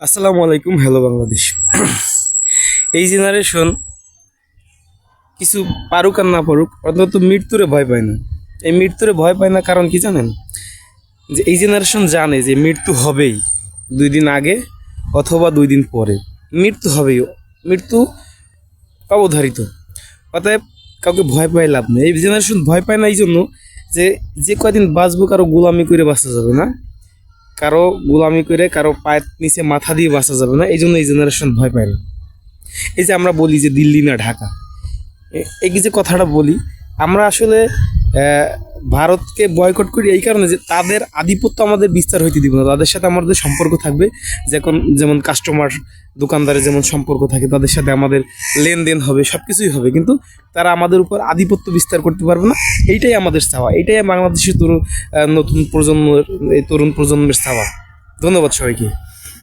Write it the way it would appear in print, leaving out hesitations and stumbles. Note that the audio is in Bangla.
আসসালামু আলাইকুম, হ্যালো বাংলাদেশ। এই জেনারেশন কিছু পারুক আর না পারুক, অন্তত মৃত্যুরে ভয় পায় না। এই মৃত্যুরে ভয় পায় না কারণ কি জানেন? যে এই জেনারেশন জানে যে মৃত্যু হবেই, 2 দিন আগে অথবা 2 দিন পরে মৃত্যু হবেই। মৃত্যু অবধারিত। অতএব কাউকে ভয় পায় লাভ নেই। এই জেনারেশন ভয় পায় না এই জন্য যে যে কয়দিন বাঁচবো কারো গোলামি করে বাঁচা যাবে না, কারো গোলামি করে কারো পায়ের নিচে মাথা দিয়ে বাঁচা যাবে না, এই জন্য এই জেনারেশন ভয় পায় না। এই যে আমরা বলি যে দিল্লি না ঢাকা, এই যে কথাটা বলি, আমরা আসলে ভারতকে বয়কট করি এই কারণে যে তাদের আধিপত্য আমাদের বিস্তার হইতে দিব না। তাদের সাথে আমাদের সম্পর্ক থাকবে যেমন কাস্টমার দোকানদারের যেমন সম্পর্ক থাকে, তাদের সাথে আমাদের লেনদেন হবে, সব কিছুই হবে, কিন্তু তারা আমাদের উপর আধিপত্য বিস্তার করতে পারবে না। এইটাই আমাদের চাওয়া, এইটাই বাংলাদেশের নতুন প্রজন্মের, এই তরুণ প্রজন্মের চাওয়া। ধন্যবাদ সবাইকে।